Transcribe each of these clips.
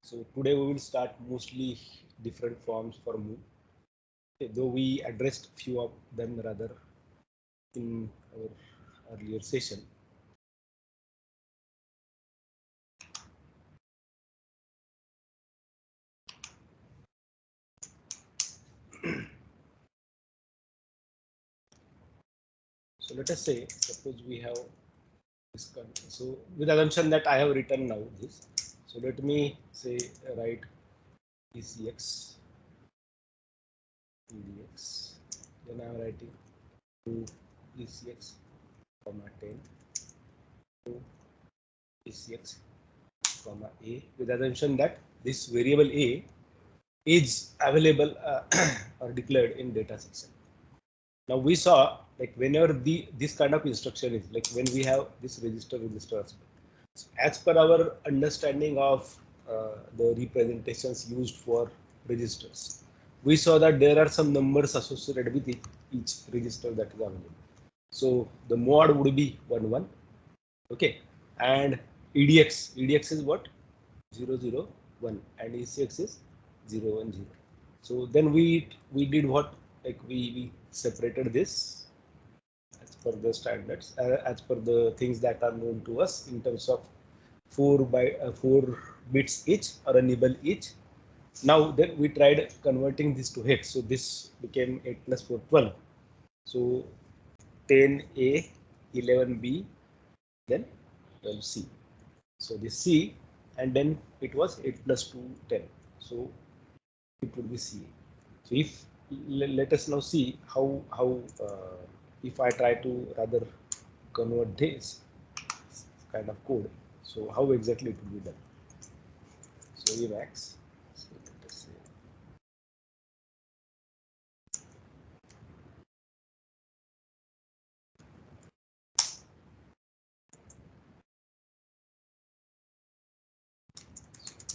So today we will start mostly different forms for move. Okay, though we addressed few of them rather in our earlier session. So let us say, suppose we have this. So with assumption that I have written now this. So let me say write ECX, EDX. Then I am writing to ECX, comma 10 to ECX, comma A, with assumption that this variable A is available or declared in data section. Now we saw like whenever this kind of instruction is like when we have this register aspect. So as per our understanding of the representations used for registers, we saw that there are some numbers associated with each register that is available. So the mod would be 1 1, okay, and EDX is what 0 0 1 and ECX is 0 1 0. So then we did what, like we separated this as per the standards, as per the things that are known to us in terms of 4 bits each or a nibble each. Now then we tried converting this to hex, so this became 8 plus 4 12. So 10A, 11B, then 12C. So this C, and then it was 8 plus 2 10. So it would be CA. So if let us now see how if I try to rather convert this kind of code, so how exactly it will be done. So Emacs, so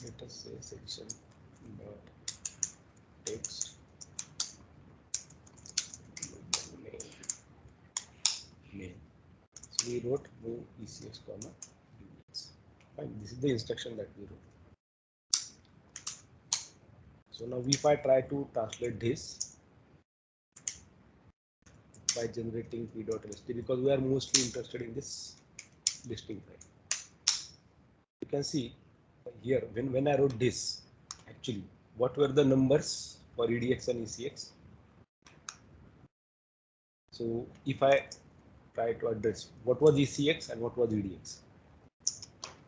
let us say section dot text main. So we wrote move ECX comma EDX. Fine, this is the instruction that we wrote. So now if I try to translate this by generating p.lst, because we are mostly interested in this listing file. You can see here when I wrote this, actually what were the numbers for EDX and ECX. So if I try to address what was ECX and what was EDX.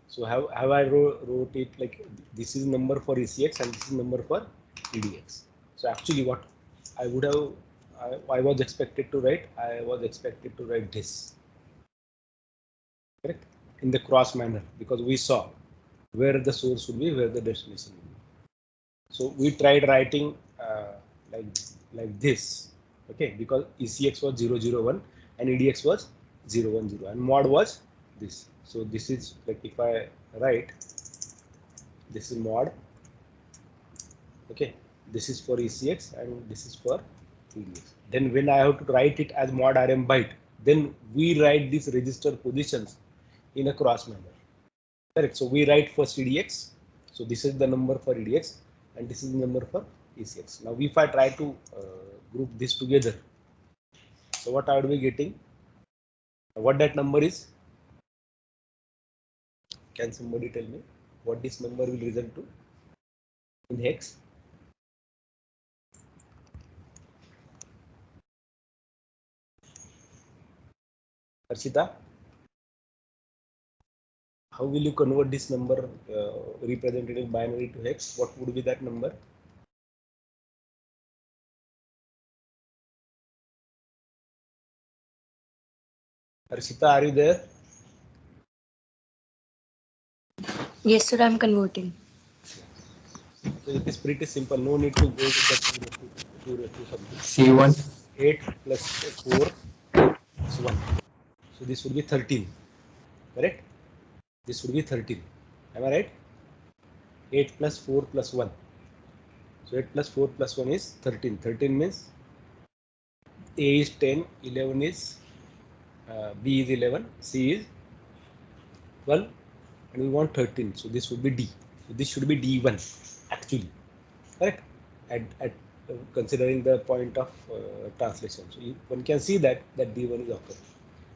So have I wrote it like this is number for ECX and this is number for EDX. So actually what I would have, I was expected to write, this, correct, in the cross manner, because we saw where the source would be, where the destination would be. So we tried writing like this, okay, because ECX was 001 and EDX was 010 and mod was this. So this is like if I write this is mod, okay, this is for ECX and this is for EDX. Then when I have to write it as mod RM byte, then we write these register positions in a cross manner. Correct. So we write first EDX. So this is the number for EDX and this is the number for ECX. Now if I try to group this together, so what I would be getting, what that number is? Can somebody tell me what this number will result to in hex? Arshita, how will you convert this number represented in binary to hex? What would be that number? Arshita, are you there? Yes, sir, I'm converting. So it is pretty simple. No need to go with the 2 something. C1. 8 plus 4 plus 1. So this would be 13. Correct? This would be 13. Am I right? 8 plus 4 plus 1. So 8 plus 4 plus 1 is 13. 13 means A is 10, 11 is B is 11, C is 12, and we want 13. So this would be D. So this should be D1 actually, correct? At considering the point of translation, so one can see that D1 is occurring,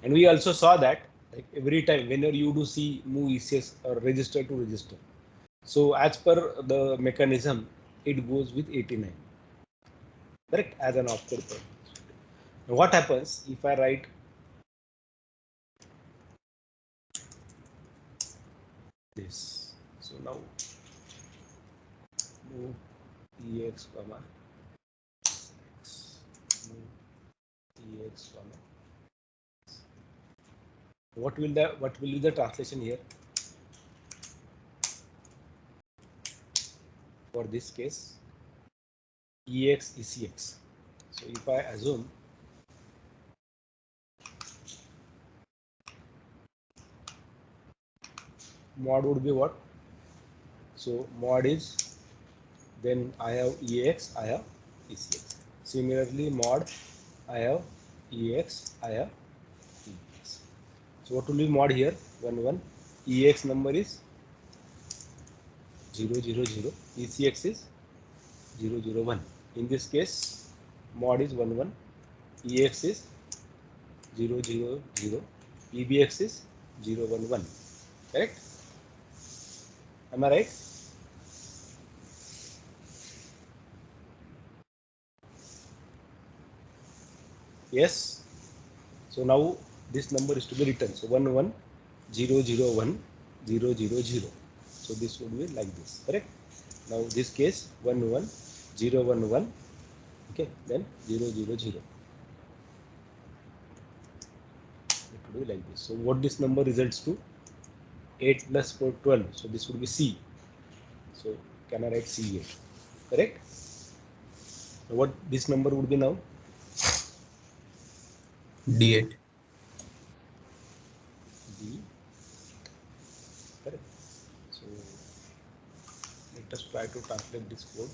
and we also saw that like every time whenever you do see move ECS or register to register, so as per the mechanism, it goes with 89, correct, as an opcode point. Now what happens if I write this? So now move EX comma move EX comma. What will be the translation here for this case? EX ECX. So if I assume mod would be what? So mod is, then I have EX, I have ECX. Similarly, mod I have EX, I have EX. So what will be mod here? 1 1. EX number is 0 0 0. ECX is 0 0 1. In this case, mod is 1 1. EX is 0 0 0. EBX is 0 1 1. Correct? Am I right? Yes. So now this number is to be written. So 1 1 0 0 1 0 0 0. So this would be like this. Correct? Now this case 1 1 0 1 1. Okay. Then 0 0 0. It would be like this. So what this number results to? 8 plus 4 12. So this would be C. So can I write C8? Correct? So what this number would be now? D8. D. Correct. So let us try to translate this code.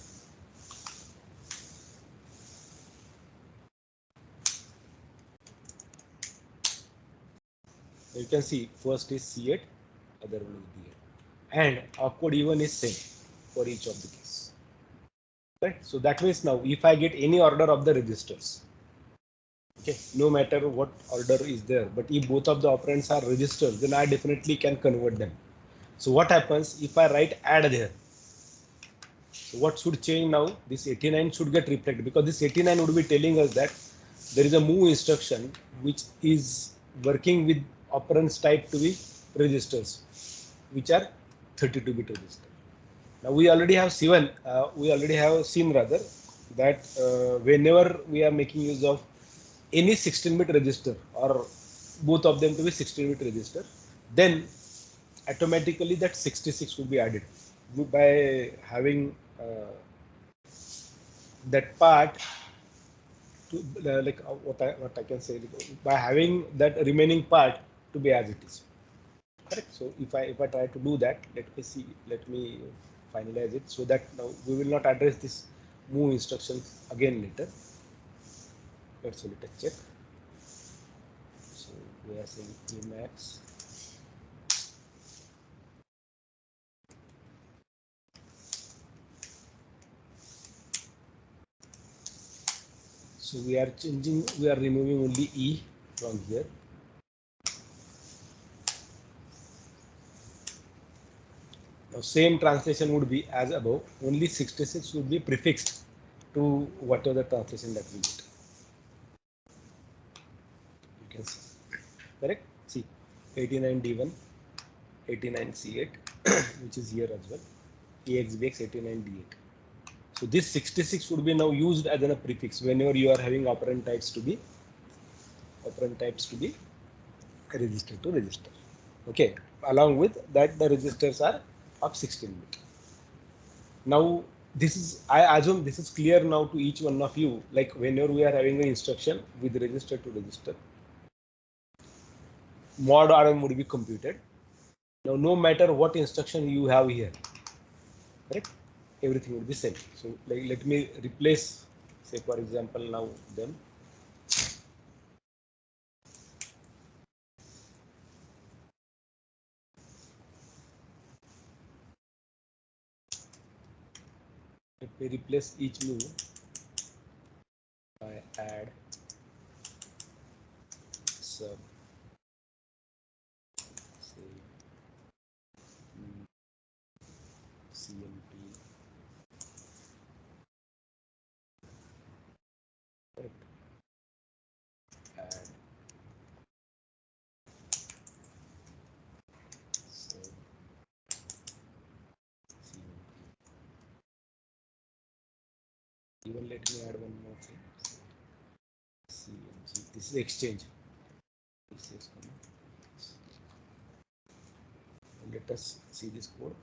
You can see first is C8, other one is D8, and our code even is same for each of the case. Right? So that means now if I get any order of the registers, okay, no matter what order is there, but if both of the operands are registers, then I definitely can convert them. So what happens if I write add there? So what should change now? This 89 should get reflected, because this 89 would be telling us that there is a move instruction which is working with operands type to be registers, which are 32-bit register. Now we already have seen, rather, that whenever we are making use of any 16-bit register or both of them to be 16-bit register, then automatically that 66 will be added by having that part to what I can say, by having that remaining part to be as it is. Correct. So if I try to do that, let me finalize it, so that now we will not address this move instructions again later. Let's let us check. So we are saying Emacs. So we are removing only E from here. Now same translation would be as above, only 66 would be prefixed to whatever the translation that we get. You can see, correct? See, 89 D1, 89 C8, which is here as well, EXBX 89 D8. So this 66 would be now used as a prefix whenever you are having operand types to be register to register. Okay, along with that the registers are of 16-bit. Now this is, I assume this is clear now to each one of you, like whenever we are having an instruction with register to register, mod RM would be computed. Now no matter what instruction you have here, correct, everything would be same. So like let me replace, say for example, now them. Let me replace each move by add sub, say CMP, correct, add sub CMP. Even let me add one more thing. CMC. This is exchange. This is let us see this code.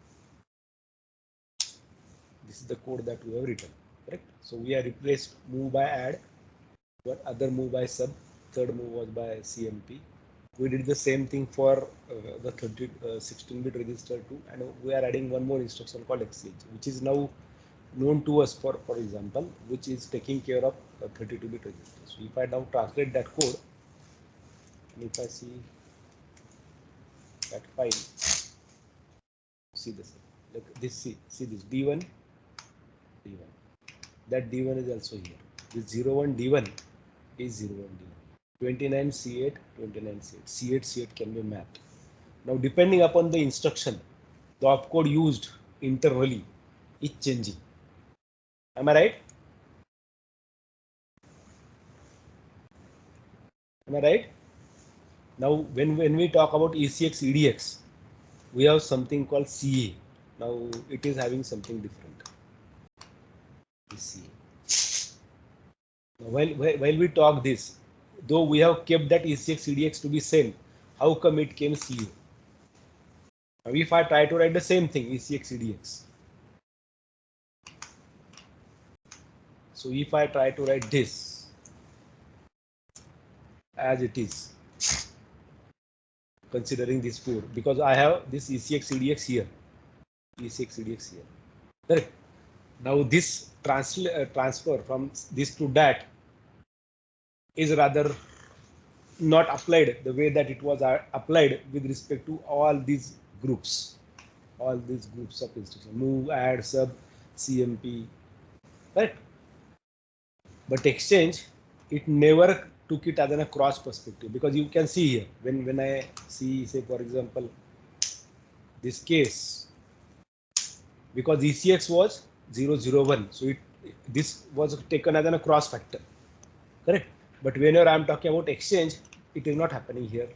This is the code that we have written, correct? So we have replaced move by add, but other move by sub, third move was by CMP. We did the same thing for the 16-bit register too, and we are adding one more instruction called exchange, which is now known to us for example, which is taking care of 32-bit register. So if I now translate that code, and if I see that file, see this, like this, see this D1, D1. That D1 is also here. This 01 D1 is 01 D1. 29 C8, 29 C8. C8 C8 can be mapped. Now depending upon the instruction, the opcode used internally is changing. Am I right? Am I right? Now when we talk about ECX EDX, we have something called CA. Now it is having something different. CA. Now, while we talk this, though we have kept that ECX EDX to be same, how come it came CA? Now if I try to write the same thing, ECX EDX. So if I try to write this as it is, considering this code, because I have this ECX EDX here, ECX EDX here, correct? Now this transfer from this to that is rather not applied the way that it was applied with respect to all these groups of instructions, move, add, sub, CMP, right? But exchange, it never took it as a cross perspective, because you can see here when I see, say for example, this case, because ECX was 001, so this was taken as a cross factor, correct? But whenever I'm talking about exchange, it is not happening here.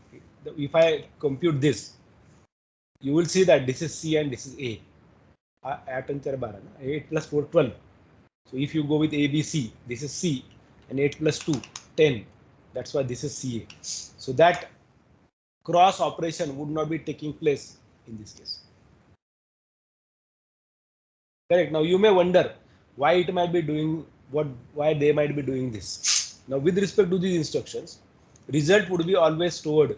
If I compute this, you will see that this is C and this is A. 8 plus 4, 12. So if you go with ABC, this is C, and 8 plus 2, 10. That's why this is CA. So that cross operation would not be taking place in this case. Correct. Now you may wonder why it might be doing why they might be doing this. Now with respect to these instructions, result would be always stored.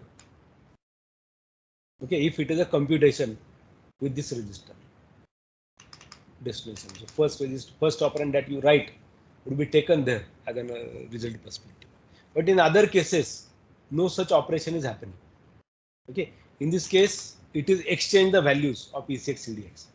Okay, if it is a computation with this register destination. So first operand that you write would be taken there as a result perspective. But in other cases, no such operation is happening. Okay, in this case, it is exchange the values of ECX EDX.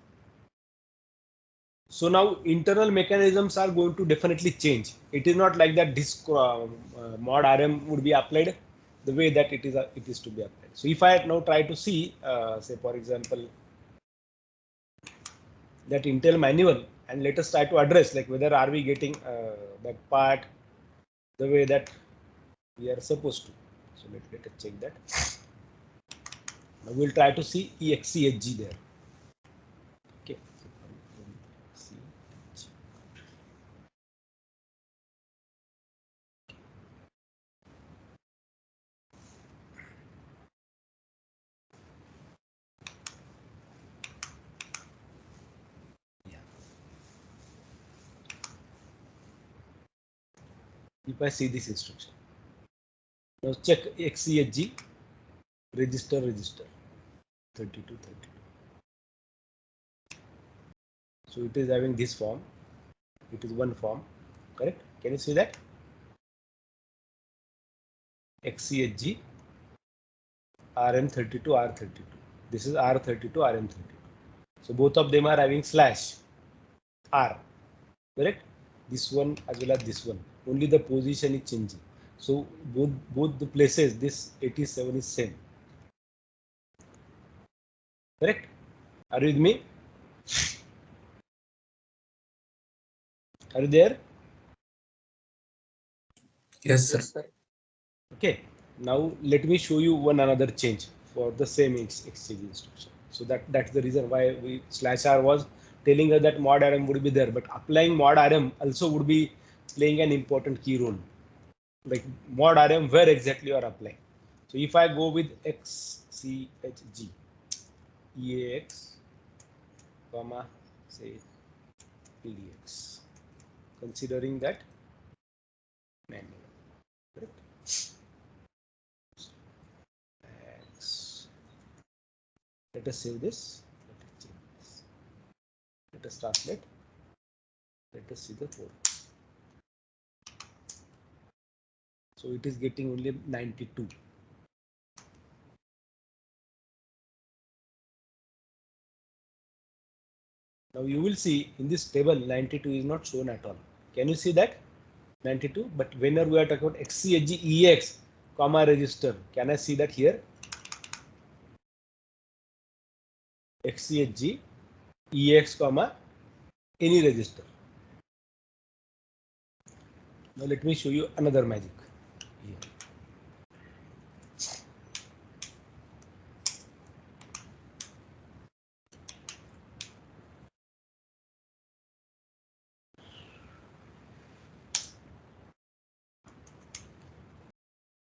So now internal mechanisms are going to definitely change. It is not like that this mod RM would be applied the way that it is to be applied. So if I now try to see, say for example, that Intel manual, and let us try to address like whether are we getting that part the way that we are supposed to. So let us check that. Now we'll try to see EXCHG there. Okay. If I see this instruction, now check XCHG register 32. So it is having this form. It is one form, correct? Can you see that? XCHG RM32 R32. This is R32 RM32. So both of them are having slash R. correct? This one as well as this one. Only the position is changing. So both the places, this 87 is same. Correct? Are you with me? Are you there? Yes, sir. Yes, sir. Okay. Now let me show you one another change for the same exchange instruction. So that's the reason why we /r was telling us that mod rm would be there, but applying mod rm also would be playing an important key role. Like mod rm, where exactly you are applying. So if I go with xchg eax comma say pdx, considering that manual, correct? X. Let us save this. Let us change this. Let us translate. Let us see the code. So it is getting only 92. Now you will see in this table 92 is not shown at all. Can you see that? 92. But whenever we are talking about xchg ex comma register, can I see that here? xchg ex comma any register. Now let me show you another magic here.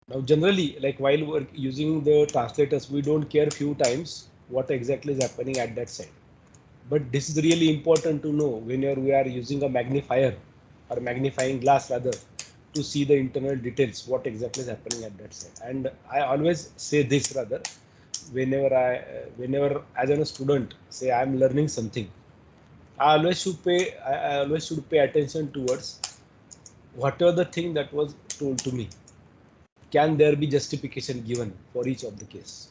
Now generally, like while we're using the translators, we don't care few times what exactly is happening at that side. But this is really important to know whenever we are using a magnifier or magnifying glass rather, to see the internal details, what exactly is happening at that side. And I always say this rather, whenever as a student, say I am learning something, I always should pay attention towards whatever the thing that was told to me. Can there be justification given for each of the case?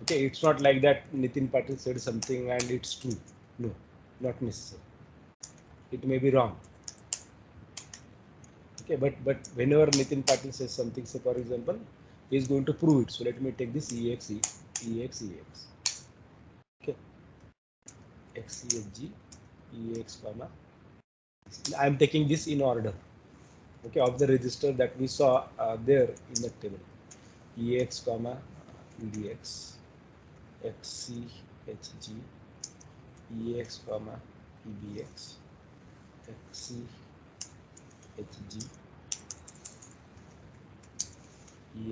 Okay, it's not like that Nitin Patil said something and it's true. No, not necessary. It may be wrong. Okay, but whenever Nitin Patil says something, say for example, he is going to prove it. So let me take this ex. Okay, xcg ex comma. I am taking this in order. Okay, of the register that we saw there in the table. Ex comma edx xchg ex comma ebx xchg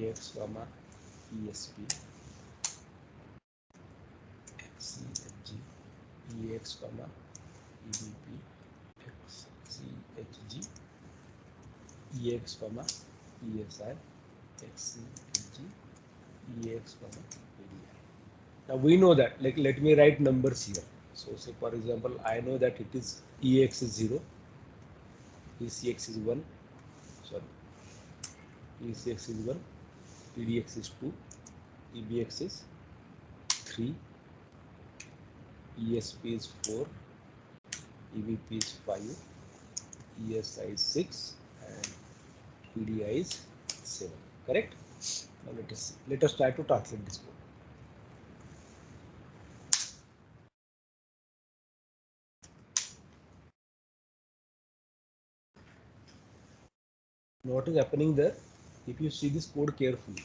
ex comma esp xchg ex comma ebp xchg ex comma esi xchg ex comma edi. Now we know that, like, let me write numbers here. So say for example, I know that it is ex is 0, ecx is 1, sorry, ecx is 1, edx is 2, ebx is 3, esp is 4, ebp is 5, esi is 6, and edi is 7. Correct? Now let us see. Let us try to translate this code. Now what is happening there? If you see this code carefully,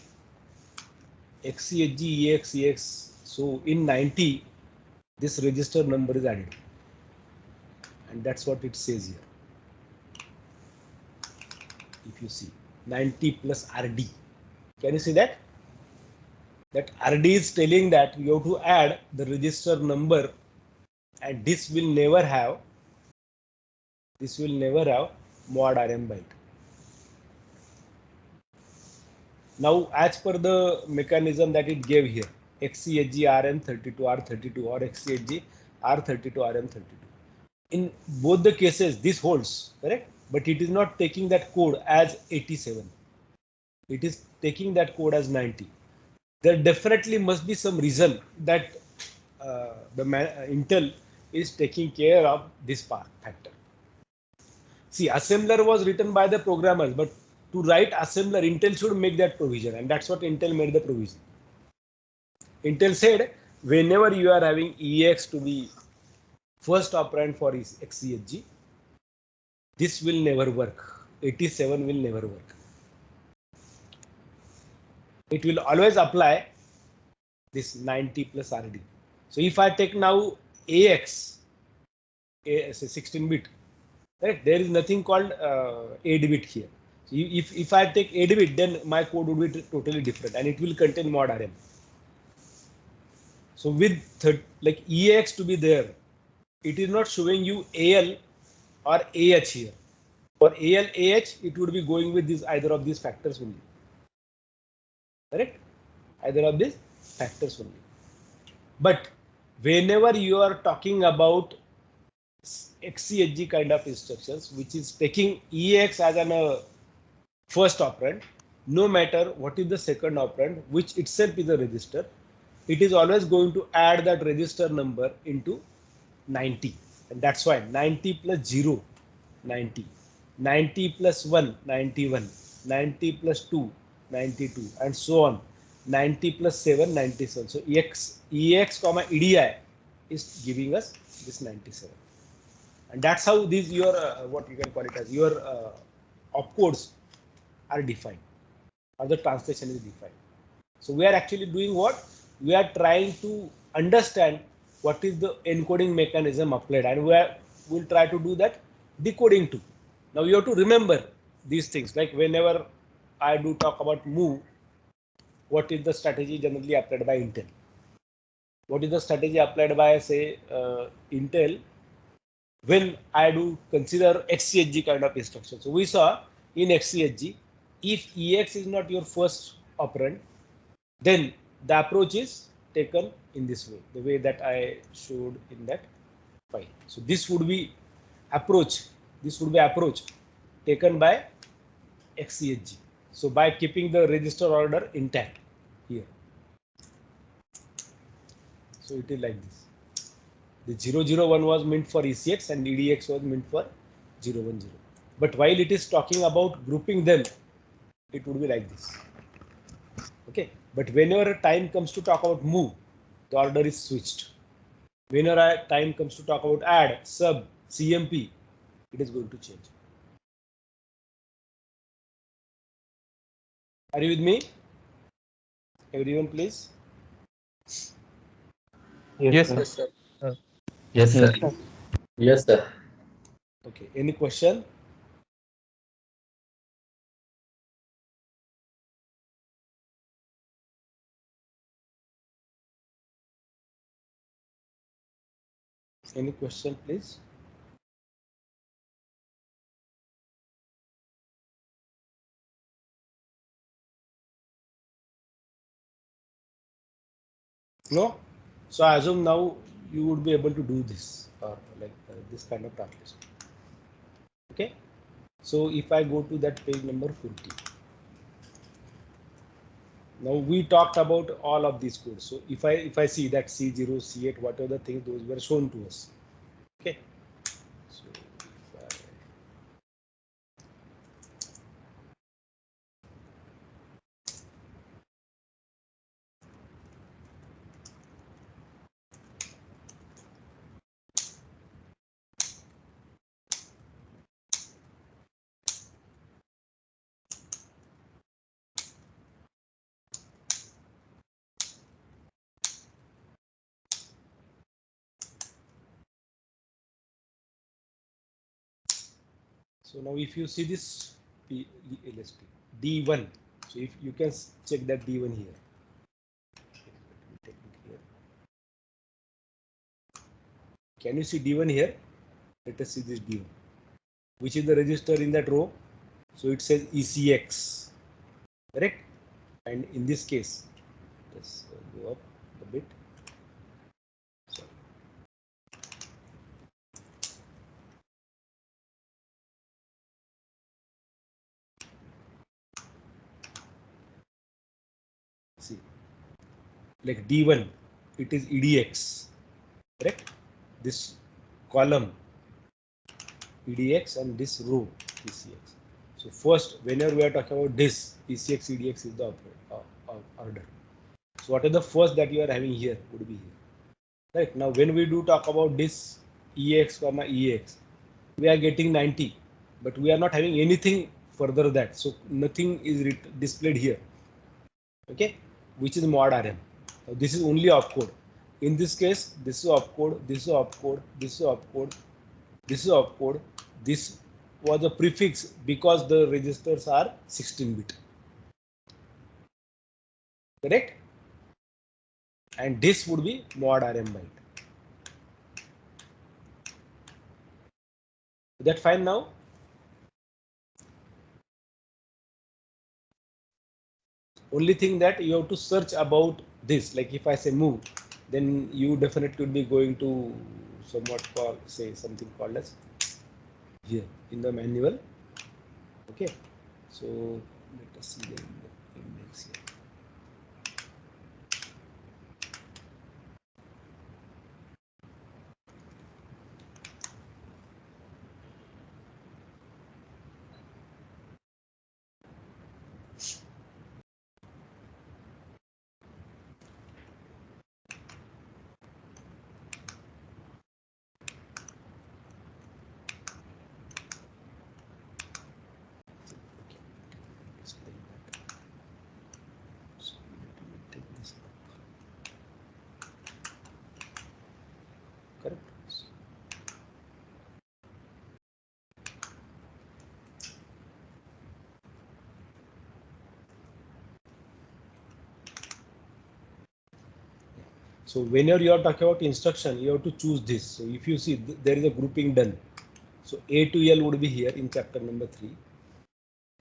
xchg ex. So in 90, this register number is added, and that's what it says here. If you see 90 plus rd, can you see that? That rd is telling that you have to add the register number, and this will never have mod rm byte. Now, as per the mechanism that it gave here, xchg rm32 r32 or xchg r32 rm32. In both the cases, this holds, correct? But it is not taking that code as 87. It is taking that code as 90. There definitely must be some reason that Intel is taking care of this factor. See, assembler was written by the programmers, but to write assembler, Intel should make that provision, and that's what Intel made the provision. Intel said, whenever you are having EX to be first operand for XCHG, this will never work. 87 will never work. It will always apply this 90 plus RD. So if I take now AX, as a 16-bit, right? There is nothing called 8-bit here. So if I take 8-bit, then my code would be totally different, and it will contain mod RM. So with like EX to be there, it is not showing you AL or AH here. For AL, AH, it would be going with this either of these factors only. Correct? Either of these factors only. But whenever you are talking about XCHG kind of instructions, which is taking EX as an first operand, no matter what is the second operand, which itself is a register, it is always going to add that register number into 90. And that's why 90 plus 0, 90. 90 plus 1, 91. 90 plus 2, 92, and so on. 90 plus 7, 97. So EX comma EDI is giving us this 97. And that's how these your what you can call it as your opcodes are defined, or the translation is defined. So we are actually doing what? We are trying to understand what is the encoding mechanism applied, and we'll try to do that decoding too. Now you have to remember these things, like whenever I do talk about move, what is the strategy generally applied by Intel? What is the strategy applied by, say, Intel when I do consider XCHG kind of instruction? So we saw in XCHG, if EX is not your first operand, then the approach is taken in this way, the way that I showed in that file. So this would be approach. This would be approach taken by XCHG. So by keeping the register order intact here. So it is like this. The 001 was meant for ECX and EDX was meant for 010. But while it is talking about grouping them, it would be like this. Okay. But whenever time comes to talk about move, the order is switched. Whenever time comes to talk about add, sub, CMP, it is going to change. Are you with me? Everyone, please. Yes, Yes, sir. sir. Yes, sir. Yes, sir. Okay. Any question? Any question, please? No? So as of now, you would be able to do this, or like this kind of translation. Okay. So if I go to that page number 40. Now we talked about all of these codes. So if I see that C0, C8, whatever the things, those were shown to us. Okay. So if I So now if you see this LSP D1, so if you can check that D1 here. Can you see D1 here? Let us see this D1. Which is the register in that row? So it says ECX, correct? And in this case, let's go up a bit. Sorry. See, like D1, it is EDX, correct? This column EDX and this row ECX. So first, whenever we are talking about this ECX EDX is the order. So what is the first that you are having here would be here. Right now, when we do talk about this EX comma EX, we are getting 90, but we are not having anything further that. So nothing is displayed here. Okay, which is mod RM. Now, this is only opcode. In this case, this is opcode, this is opcode, this is opcode, this is opcode. This was a prefix because the registers are 16-bit. Correct? And this would be mod RM byte. Is that fine now? Only thing that you have to search about this. Like if I say move, then you definitely would be going to somewhat call, say something called as here in the manual. Okay, so let us see the index here. Correct. So whenever you are talking about instruction, you have to choose this. So if you see there is a grouping done. So A to L would be here in chapter number 3.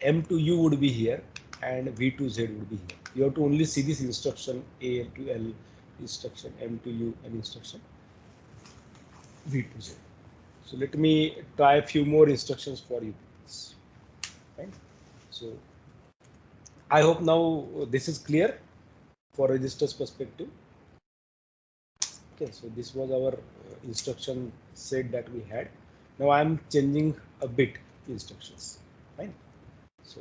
M to U would be here and V to Z would be here. You have to only see this instruction A to L, instruction M to U and instruction V to Z. So let me try a few more instructions for you. Right? So I hope now this is clear for registers perspective. Okay, so this was our instruction set that we had. Now I am changing a bit instructions. Fine. So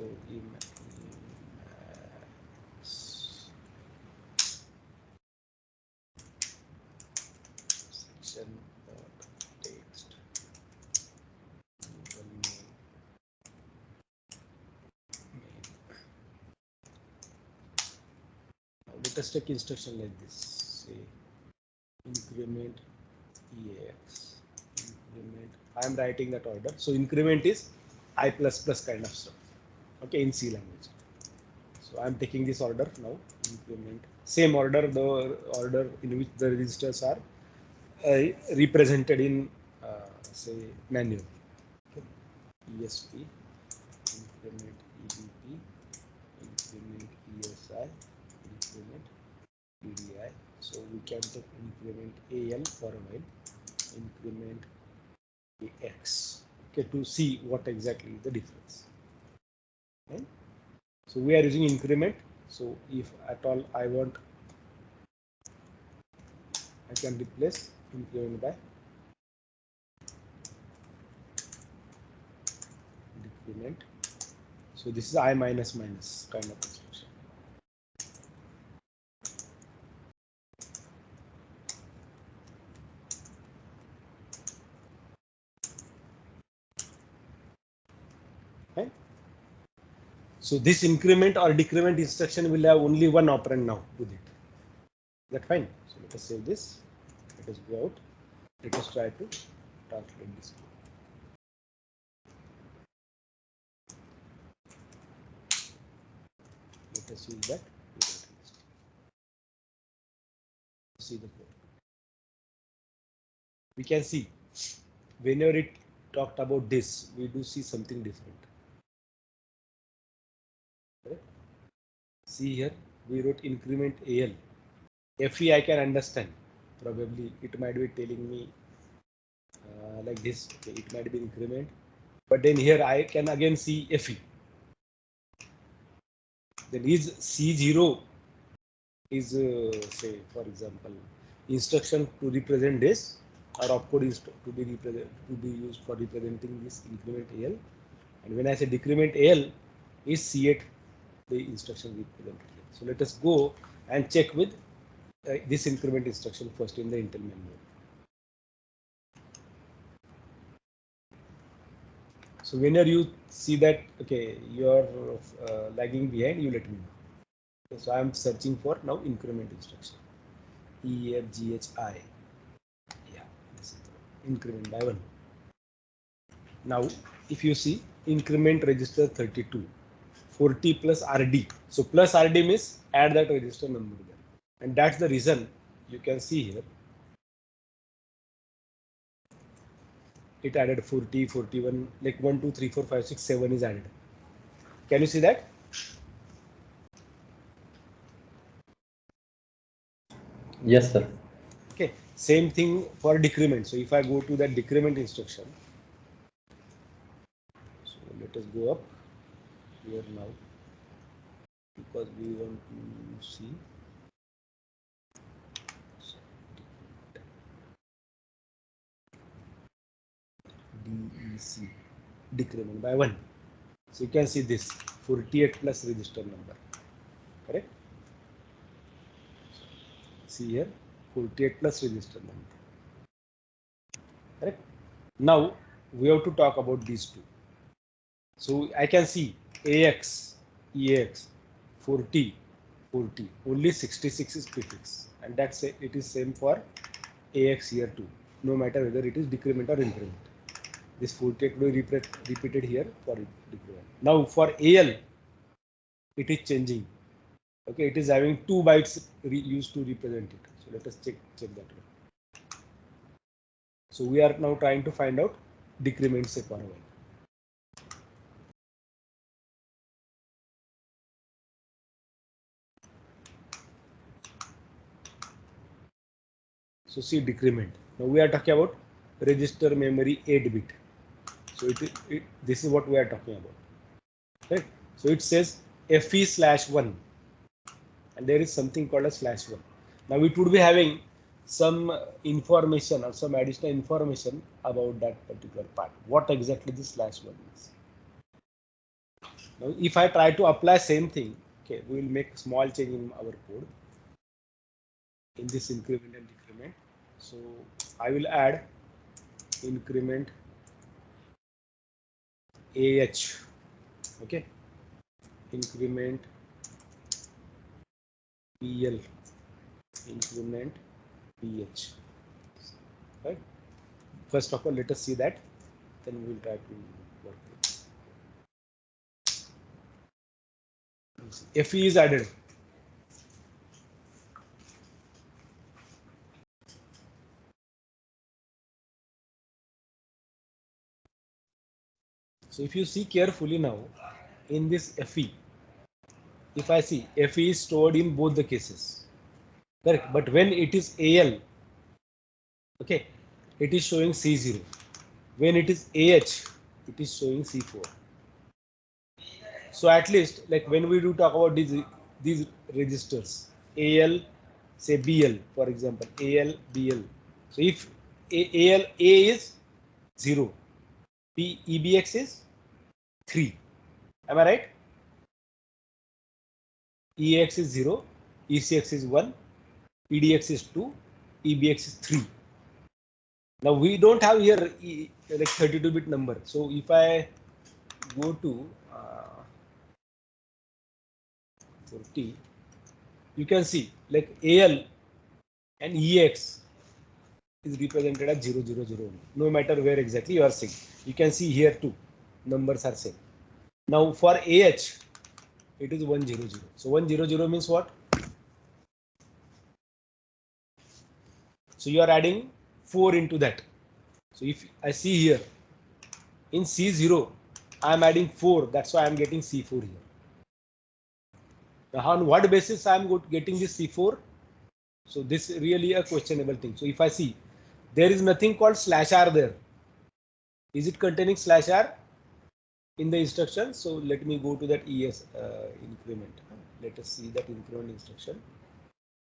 section text let us take instruction like this. Say increment EAX. Increment. I am writing that order. So increment is I++ kind of stuff. Okay, in C language. So I am taking this order now. Increment. Same order, the order in which the registers are represented in say manual. Okay. ESP, increment EDP, increment ESI, increment EDI. So we can take increment AL for a while, increment AX, okay, to see what exactly is the difference. Okay. So we are using increment. So if at all I want, I can replace increment by decrement. So this is I minus minus kind of instruction. Okay. So this increment or decrement instruction will have only one operand now with it. Is that fine? So let us save this. Let us go out. Let us try to translate this. Let us use that. See the code. We can see whenever it talked about this, we do see something different. Right? See here, we wrote increment AL. FE I can understand. Probably it might be telling me like this. Okay, it might be increment. But then here I can again see FE. Then is C0 is say for example instruction to represent this, our opcode is to be used for representing this increment AL, and when I say decrement AL is C8, the instruction represented here. So let us go and check with this increment instruction first in the Intel manual. So whenever you see that okay you are lagging behind, you let me know. Okay, so I am searching for now increment instruction. EFGHI. Yeah, this is the increment by 1. Now if you see increment register 32, 40 plus RD. So plus RD means add that register number there. And that's the reason you can see here. It added 40, 41, like 1, 2, 3, 4, 5, 6, 7 is added. Can you see that? Yes, sir. Okay, same thing for decrement. So if I go to that decrement instruction, so let us go up here now because we want to see. DEC, decrement by 1. So you can see this 48 plus register number, correct? See here 48 plus register number, correct? Now we have to talk about these two. So I can see AX, EAX, 40, 40, only 66 is prefix, and that's it is same for AX here too, no matter whether it is decrement or increment. This 48 will be repeated here for decrement. Now for AL, it is changing. Okay, it is having 2 bytes used to represent it. So let us check that one. So we are now trying to find out decrement separate. So see decrement. Now we are talking about register memory 8-bit. So this is what we are talking about. Right? So it says FE/1, and there is something called as /1. Now it would be having some information or some additional information about that particular part. What exactly this /1 is. Now if I try to apply same thing, okay, we will make small change in our code in this increment and decrement. So I will add increment AH, okay, increment PL, increment PH, right? First of all, let us see that, then we will try to work with. FE is added. So if you see carefully now, in this FE, if I see FE is stored in both the cases, correct? But when it is AL, okay, it is showing C0. When it is AH, it is showing C4. So at least like when we do talk about these registers, AL, say BL, for example, AL, BL. So if AL A is 0, EBX is 3. Am I right? EAX is 0, ECX is 1, EDX is 2, EBX is 3. Now we don't have here like 32-bit number. So if I go to 40, you can see like AL and EX is represented as 000, no matter where exactly you are seeing. You can see here too, numbers are same. Now for AH, it is 100. So 100 means what? So you are adding 4 into that. So if I see here in C0, I am adding 4. That's why I am getting C4 here. Now on what basis I am getting this C4? So this is really a questionable thing. So if I see there is nothing called /r there. Is it containing /r in the instruction? So let me go to that ES increment. Let us see that increment instruction.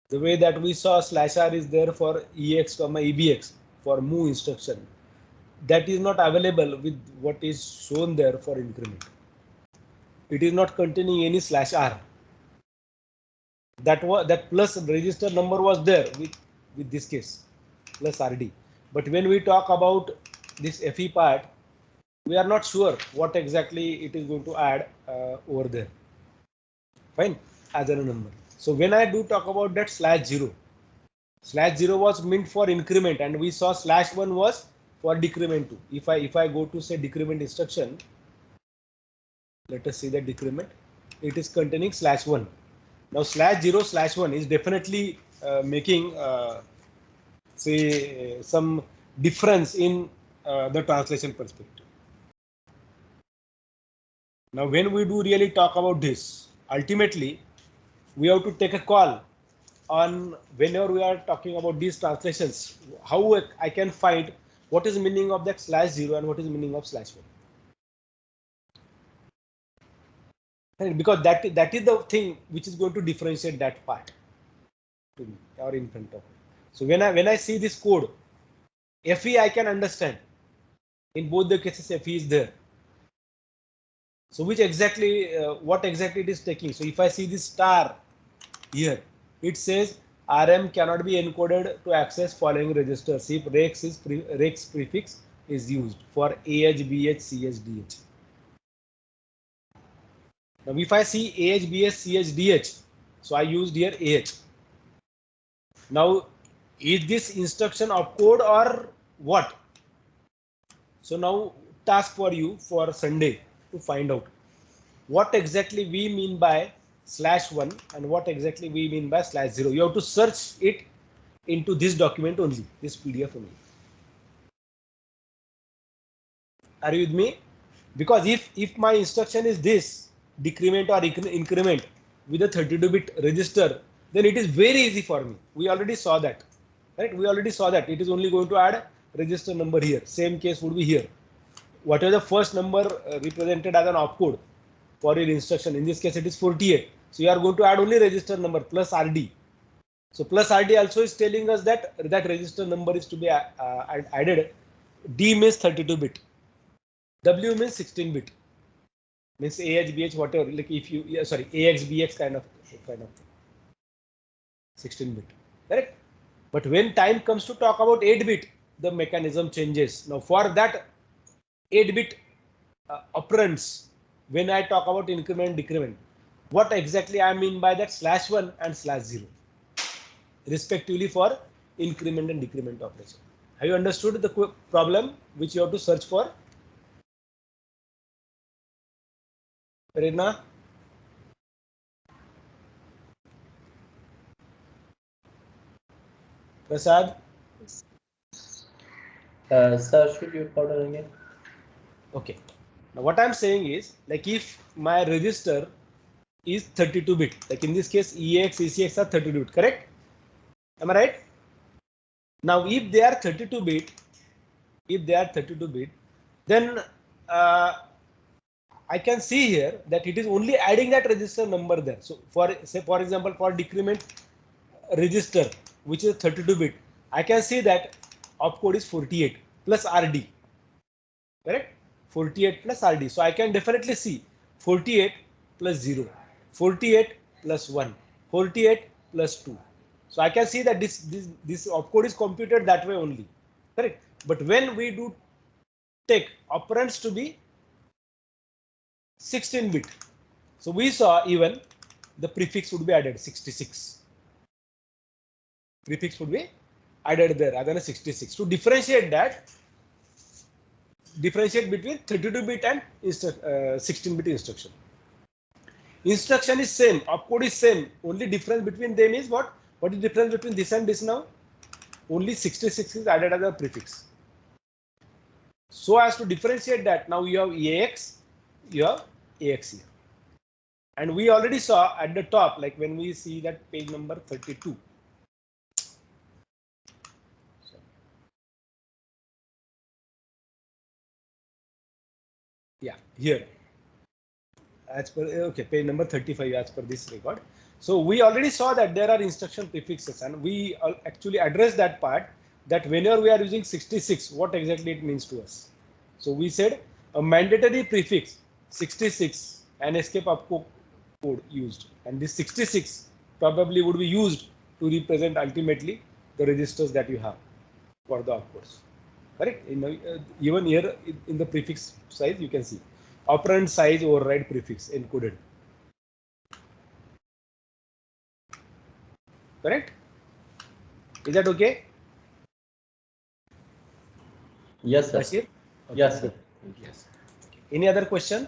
The way that we saw /r is there for EX, EBX. for move instruction, that is not available with what is shown there for increment. It is not containing any /r. That plus register number was there with this case plus RD. But when we talk about this FE part, we are not sure what exactly it is going to add over there. Fine, as a number. So when I do talk about that /0 was meant for increment, and we saw /1 was for decrement too. If I go to say decrement instruction, let us see the decrement. It is containing /1. Now /0 /1 is definitely making say some difference in the translation perspective. Now when we do really talk about this, ultimately we have to take a call on whenever we are talking about these translations, how I can find what is the meaning of that /0 and what is the meaning of /1. And because that is the thing which is going to differentiate that part to me or in front of me. So when I see this code, FE I can understand. In both the cases, FE is there. So which exactly what exactly it is taking? So if I see this star here, it says RM cannot be encoded to access following registers if rex prefix is used for AH, BH, CH, DH. Now if I see AH, BH, CH, DH, so I used here AH. Now is this instruction opcode or what? So now task for you for Sunday to find out what exactly we mean by /1 and what exactly we mean by /0. You have to search it into this document only, this PDF only. Are you with me? Because if my instruction is this decrement or increment with a 32-bit register, then it is very easy for me. We already saw that, right? We already saw that it is only going to add register number here. Same case would be here. Whatever the first number represented as an opcode for your instruction, in this case it is 48. So you are going to add only register number plus RD. So plus RD also is telling us that register number is to be added. D means 32-bit. W means 16-bit. Means AH, BH, whatever. Like if you AX, BX kind of thing. 16-bit. Correct? But when time comes to talk about 8-bit, the mechanism changes. Now for that 8-bit operands, when I talk about increment, decrement, what exactly I mean by that /1 and /0, respectively for increment and decrement operation. Have you understood the problem which you have to search for? Prerna? Prasad? Sir, should you order again? Okay. Now what I'm saying is, like if my register is 32-bit, like in this case EAX, ECX are 32-bit, correct? Am I right? Now if they are 32-bit, then I can see here that it is only adding that register number there. So for example, for decrement register, which is 32-bit, I can see that opcode is 48 plus RD, correct? 48 plus RD. So I can definitely see 48 plus 0, 48 plus 1, 48 plus 2. So I can see that this opcode is computed that way only, correct? But when we do take operands to be 16-bit, so we saw even the prefix would be added 66. Prefix would be added there other than 66 to differentiate between 32-bit and 16-bit instruction. Instruction is same, opcode is same. Only difference between them is what? What is the difference between this and this now? Only 66 is added as a prefix. So as to differentiate that, now you have EAX, you have AX here. And we already saw at the top, like when we see that page number 32. Yeah, here. As per, okay, page number 35 as per this record. So we already saw that there are instruction prefixes and we actually addressed that part that whenever we are using 66, what exactly it means to us. So we said a mandatory prefix 66 and escape opcode code used, and this 66 probably would be used to represent ultimately the registers that you have for the opcodes. Correct? Even here in the prefix size you can see operand size override prefix encoded. Correct? Is that okay? Yes, sir. Bashir? Okay, Yes, sir. good. Yes. Any other question?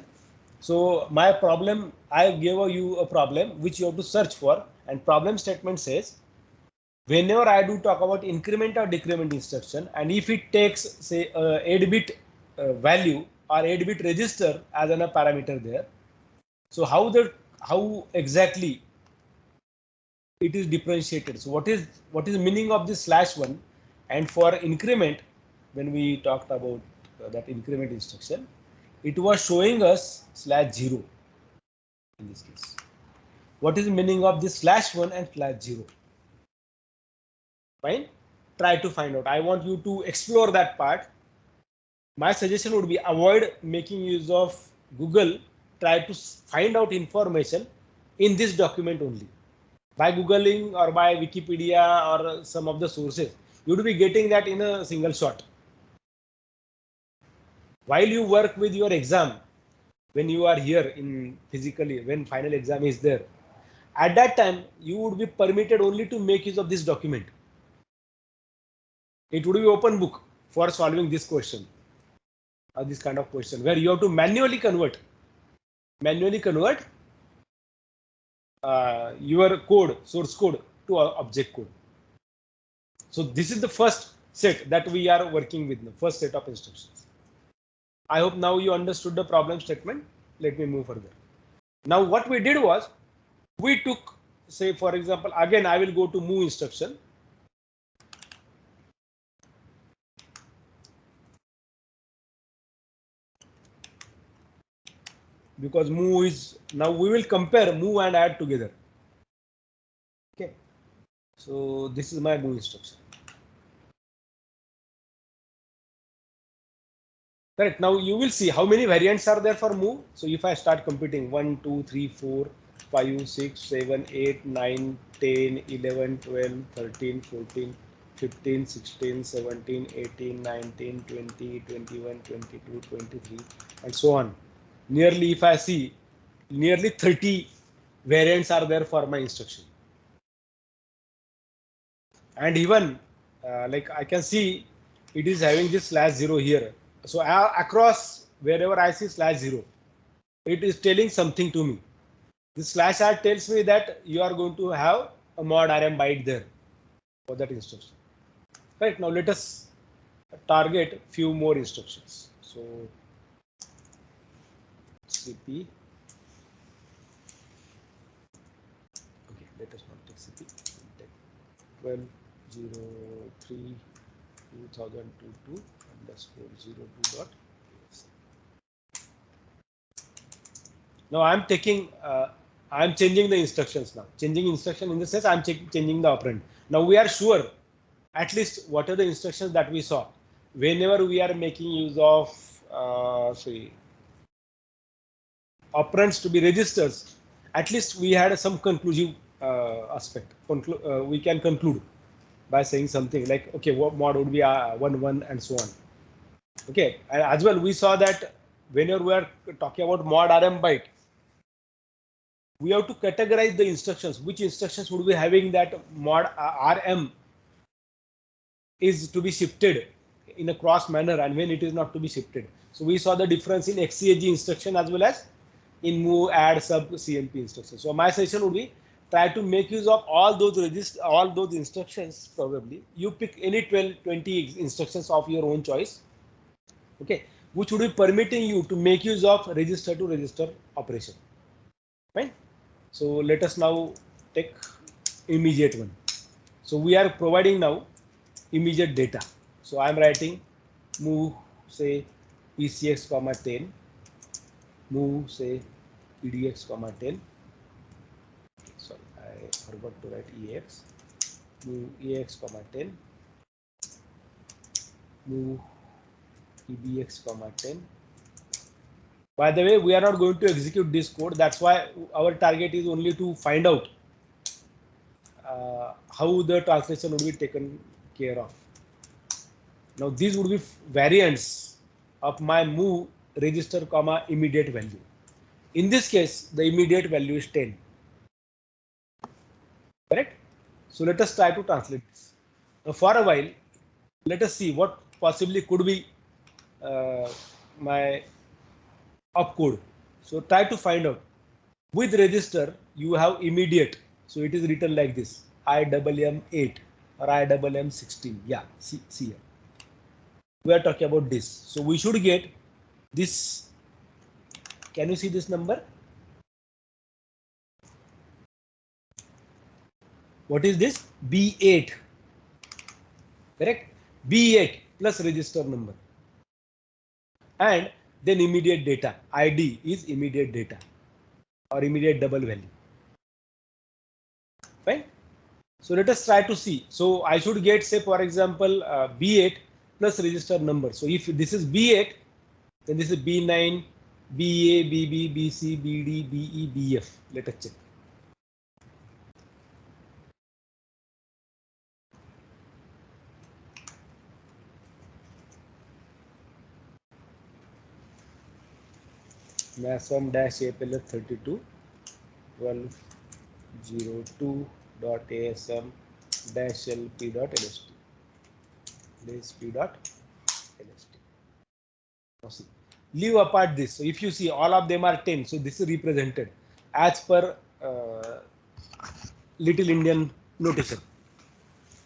So my problem, I gave you a problem which you have to search for, and problem statement says whenever I do talk about increment or decrement instruction, and if it takes say 8-bit value or 8-bit register as a parameter there, so how exactly it is differentiated? So what is the meaning of this /1? And for increment, when we talked about that increment instruction, it was showing us /0 in this case. What is the meaning of this /1 and /0? Fine. Try to find out. I want you to explore that part. My suggestion would be avoid making use of Google. Try to find out information in this document only. By Googling or by Wikipedia or some of the sources, you would be getting that in a single shot. While you work with your exam, when you are here in physically, when final exam is there, at that time, you would be permitted only to make use of this document. It would be open book for solving this question or this kind of question where you have to manually convert your code, source code to object code. So this is the first set that we are working with, the first set of instructions. I hope now you understood the problem statement. Let me move further. Now what we did was, we took, say for example, again I will go to move instruction. Because move is, now we will compare move and add together. Okay, so this is my move instruction. Correct. Now you will see how many variants are there for move. So if I start computing 1, 2, 3, 4, 5, 6, 7, 8, 9, 10, 11, 12, 13, 14, 15, 16, 17, 18, 19, 20, 21, 22, 23, and so on. Nearly, if I see, nearly 30 variants are there for my instruction. And even like I can see it is having this /0 here. So across wherever I see /0, it is telling something to me. This /r tells me that you are going to have a mod RM byte there for that instruction. Right, now let us target few more instructions. So CP. Okay, let us not take CP. Take 12.03 2022_02. Now I'm taking, I'm changing the instructions now. Changing instruction in the sense I'm changing the operand. Now we are sure, at least what are the instructions that we saw. Whenever we are making use of, operands to be registers, at least we had some conclusive aspect. We can conclude by saying something like, okay, what mod would be 1, 1, and so on. Okay, and as well, we saw that whenever we are talking about mod RM byte, we have to categorize the instructions. Which instructions would be having that mod RM is to be shifted in a cross manner, and when it is not to be shifted. So we saw the difference in XCHG instruction as well as in move, add, sub, CMP instructions. So my suggestion would be try to make use of all those instructions. Probably you pick any 12, 20 instructions of your own choice. Okay, which would be permitting you to make use of register to register operation. Right. So let us now take immediate one. So we are providing now immediate data. So I am writing move say ECX comma 10, move say EDX comma 10. Sorry, I forgot to write EX. Move EX comma 10, move EBX comma 10. By the way, we are not going to execute this code. That's why our target is only to find out how the translation would be taken care of. Now these would be variants of my move register comma immediate value. In this case, the immediate value is 10. Correct? So let us try to translate this. Now for a while, let us see what possibly could be my opcode. So try to find out. With register, you have immediate. So it is written like this: IMM8 or IMM16. Yeah, see here. We are talking about this. So we should get this. Can you see this number? What is this? B8. Correct? B8 plus register number. And then immediate data. ID is immediate data or immediate double value. Fine. So let us try to see. So I should get, say, for example, B8 plus register number. So if this is B8, then this is B9, BA, BB, BC, BD, BE, BF. Let us check. MASM dash APLF 32 1202 dot ASM dash LP dot LST. LSP dot LST. Now see, leave apart this. So if you see all of them are 10, so this is represented as per Little Indian notation.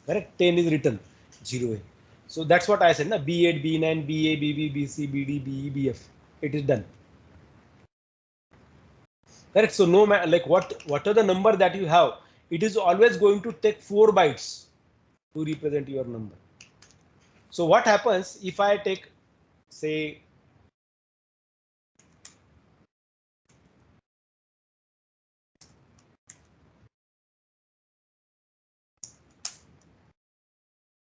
Correct? 10 is written 0A. So that's what I said. Na? B8, B9, BA, BB, BC, BD, BE, BF. It is done. Correct. So no matter like what are the number that you have, it is always going to take 4 bytes to represent your number. So what happens if I take, say,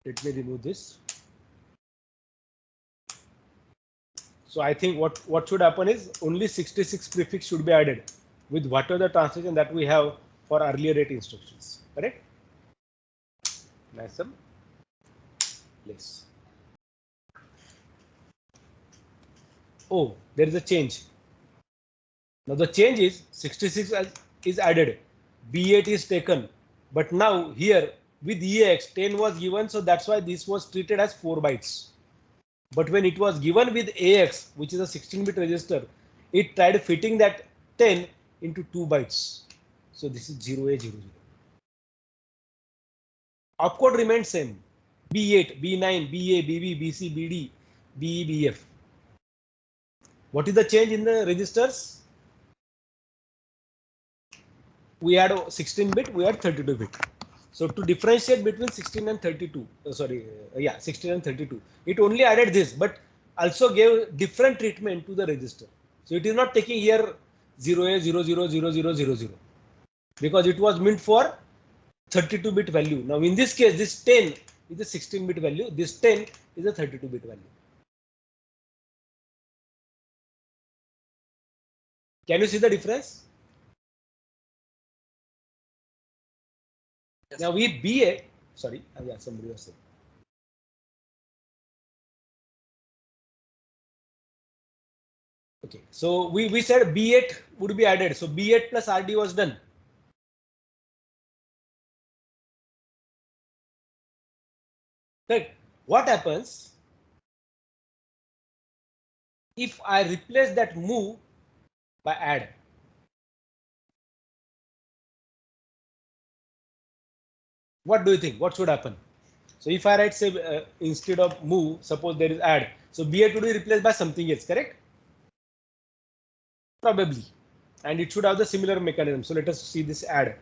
let me remove this. So I think what should happen is only 66 prefix should be added with whatever the translation that we have for earlier rate instructions. Correct? MASM less. Oh, there is a change. Now the change is 66 is added, B8 is taken, but now here with EAX 10 was given, so that's why this was treated as 4 bytes. But when it was given with AX, which is a 16-bit register, it tried fitting that 10 into 2 bytes. So this is 0A00. Opcode remains same. B8, B9, BA, BB, BC, BD, BE, BF. What is the change in the registers? We had 16-bit, we had 32-bit. So to differentiate between 16 and 32, 16 and 32, it only added this, but also gave different treatment to the register. So it is not taking here 0A 000000 because it was meant for 32-bit value. Now in this case, this 10 is a 16-bit value, this 10 is a 32-bit value. Can you see the difference? Yes. Now with BA, sorry, yeah, somebody was saying. Okay, so we said B8 would be added. So B8 plus RD was done. Right. What happens if I replace that move by add? What do you think? What should happen? So if I write, say, instead of move, suppose there is add. So B8 would be replaced by something else, correct? Probably. And it should have the similar mechanism. So let us see this add.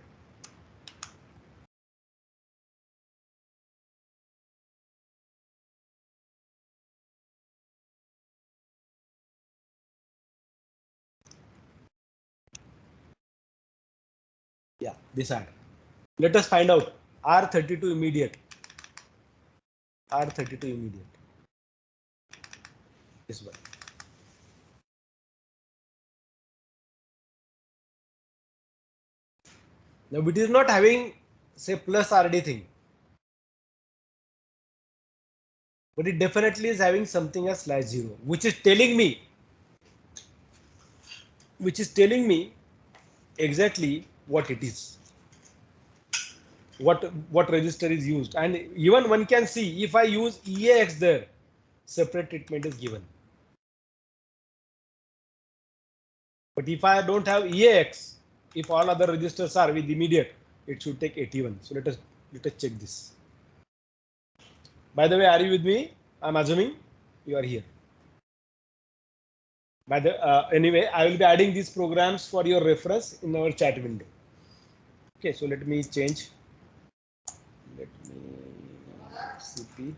Yeah, this add. Let us find out R32 immediate. R32 immediate. this one. Now it is not having say plus RD thing, but it definitely is having something as /0, which is telling me exactly what it is, what register is used. And even one can see if I use EAX there, separate treatment is given. But if I don't have EAX, if all other registers are with immediate, it should take 81. So let us check this. By the way, are you with me? I'm assuming you are here. Anyway, I will be adding these programs for your reference in our chat window. Okay, so let me change. Let me CP.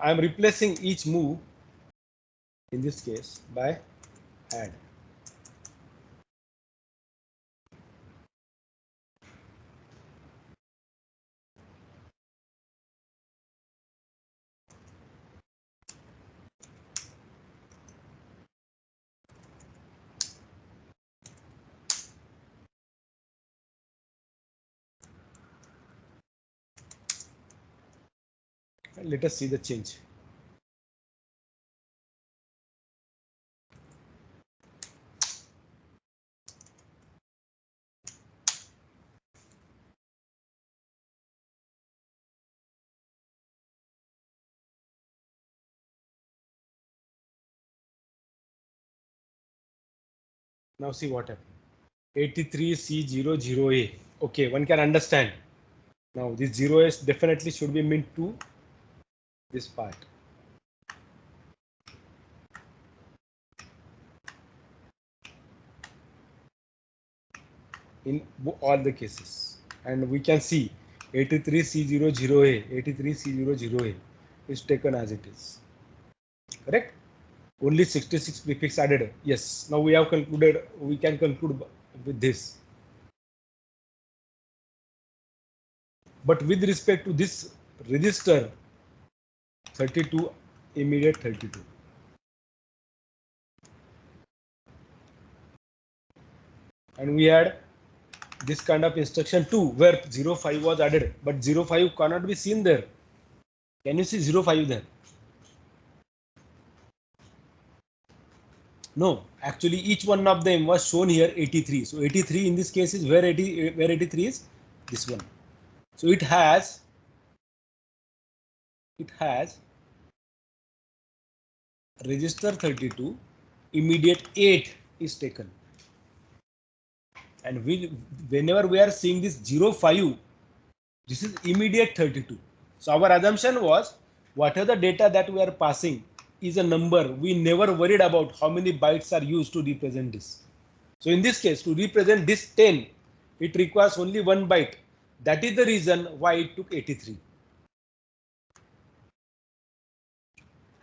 I am replacing each move in this case by add. And let us see the change. Now see what happened. 83C00A. Okay, one can understand. Now this 0S definitely should be meant to this part. In all the cases. And we can see 83C00A, 83C00A is taken as it is. Correct? Only 66 prefix added. Yes. Now we have concluded, we can conclude with this. But with respect to this register 32, immediate 32. And we had this kind of instruction too, where 05 was added, but 05 cannot be seen there. Can you see 05 there? No, actually each one of them was shown here 83. So 83 in this case is where 83 is this one. So it has register 32, immediate 8 is taken. And whenever we are seeing this 05, this is immediate 32. So our assumption was whatever the data that we are passing is a number. We never worried about how many bytes are used to represent this. So in this case, to represent this 10, it requires only 1 byte. That is the reason why it took 83.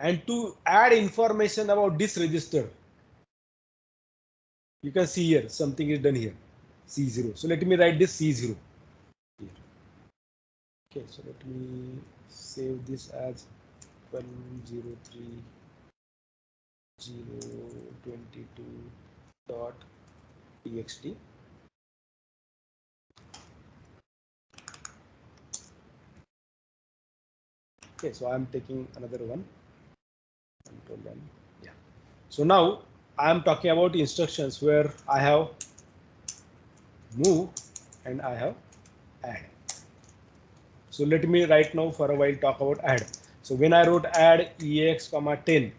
And to add information about this register, you can see here something is done here, C0. So let me write this C0 here. Okay, so let me save this as 103.022.txt. Okay, so I'm taking another one. Control M. Yeah. So now I am talking about instructions where I have move and I have add. So let me right now for a while talk about add. So when I wrote add EAX comma 10,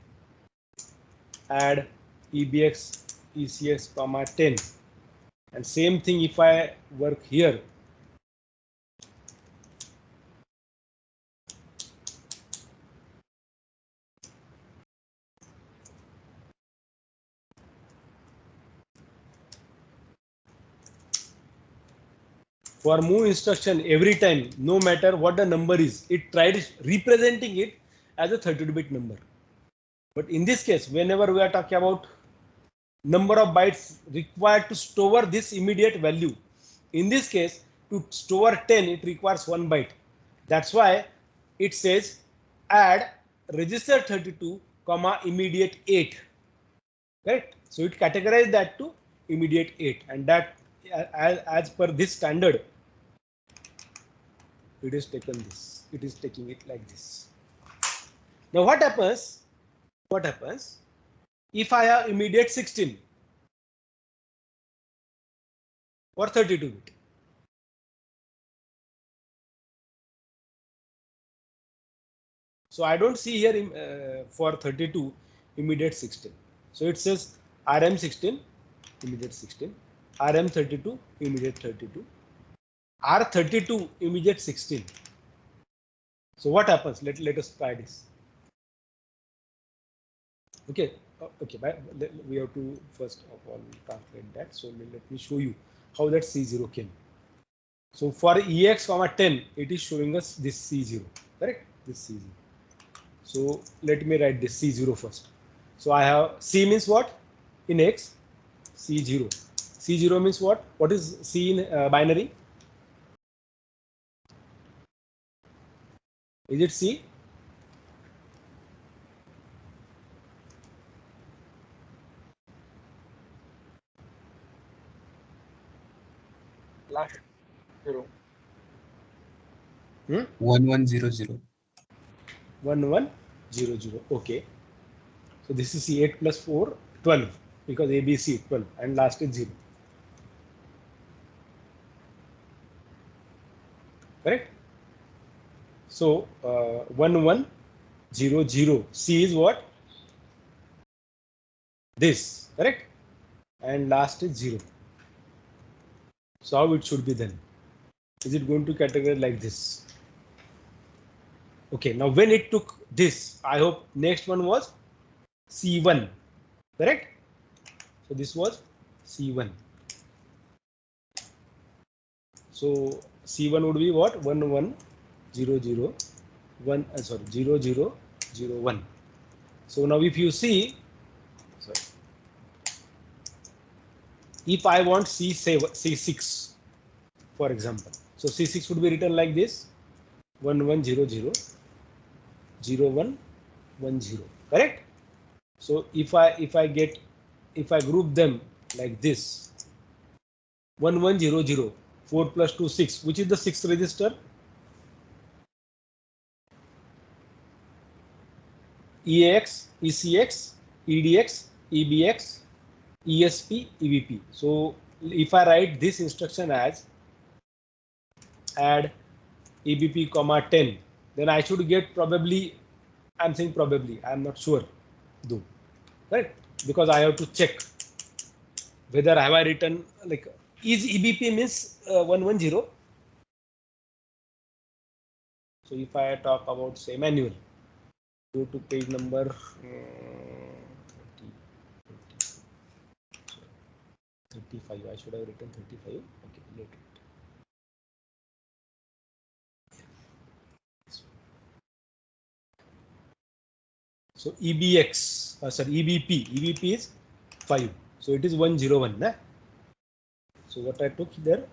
add EBX ECX comma 10, and same thing if I work here. For move instruction, every time, no matter what the number is, it tries representing it as a 32-bit number. But in this case, whenever we are talking about number of bytes required to store this immediate value, in this case, to store 10, it requires 1 byte. That's why it says add register 32, comma immediate 8. Right? So it categorized that to immediate 8, and that as per this standard, it is taken this. It is taking it like this. Now what happens? What happens if I have immediate 16 or 32-bit? So I don't see here for 32 immediate 16. So it says RM16 immediate 16, RM32 immediate 32, R32 immediate 16. So what happens? Let us try this. Okay, okay. We have to first of all translate that. So let me show you how that C0 came. So for EX, 10, it is showing us this C0, correct? This C0. So let me write this C0 first. So I have C means what in X? C0. C0 means what? What is C in binary? Is it C? Last 0. 1100. 1100. Okay. So this is C8 plus 4, 12, because ABC 12 and last is 0. Correct? So 1100, C is what? This, correct? And last is 0. So how it should be then? Is it going to categorize like this? Okay, now when it took this, I hope next one was C1, correct? So this was C1. So C1 would be what? 1100, 0001. So now if you see, sorry, if I want C6, for example, so C6 would be written like this: 1100, 0110, correct? So if I group them like this, 1100, 4 plus 2, 6, which is the 6th register? EAX, ECX, EDX, EBX, ESP, EVP. So if I write this instruction as add EBP, 10, then I should get probably, I'm saying probably, I'm not sure though, right? Because I have to check whether have I written like, is EBP means 110. So if I talk about say manual, go to page number 35. I should have written 35. Okay, later. So EBX, EBP is 5. So it is 101. Nah? So what I took there,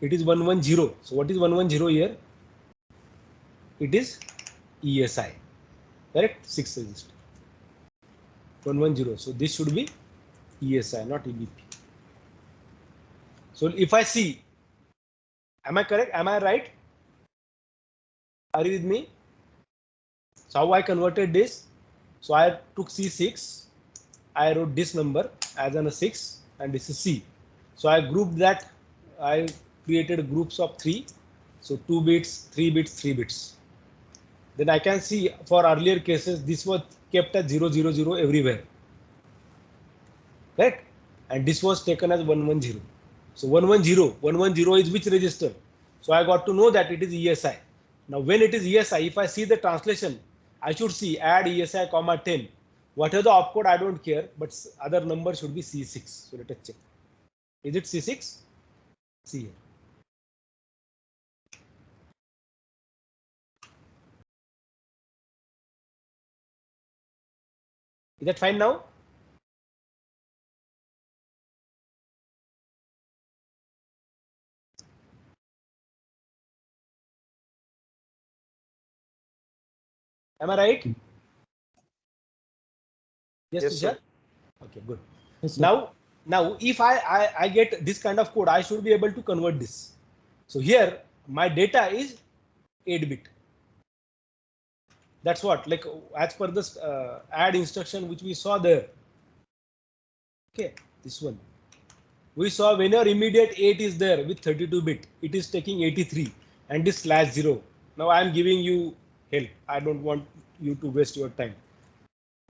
it is 110. So what is 110 here? It is ESI, correct? 6 register. 110. So this should be ESI, not EBP. So if I see, am I correct? Am I right? Are you with me? So how I converted this? So I took C6. I wrote this number as an 6, and this is C. So I grouped that. I created groups of 3. So 2 bits, 3 bits, 3 bits. Then I can see for earlier cases, this was kept as 000 everywhere. Right? And this was taken as 110. So 110 is which register? So I got to know that it is ESI. Now when it is ESI, if I see the translation, I should see add ESI, 10. Whatever the opcode, I don't care, but other number should be C6. So let us check. Is it C6? See here. Is that fine now? Am I right? Yes, Yes, Tushar? sir. Okay, good. Yes, sir. Now if I get this kind of code, I should be able to convert this. So here my data is 8-bit. That's what, like as per this add instruction which we saw there. Okay, this one. We saw when your immediate 8 is there with 32-bit, it is taking 83 and this /0. Now I am giving you help. I don't want you to waste your time.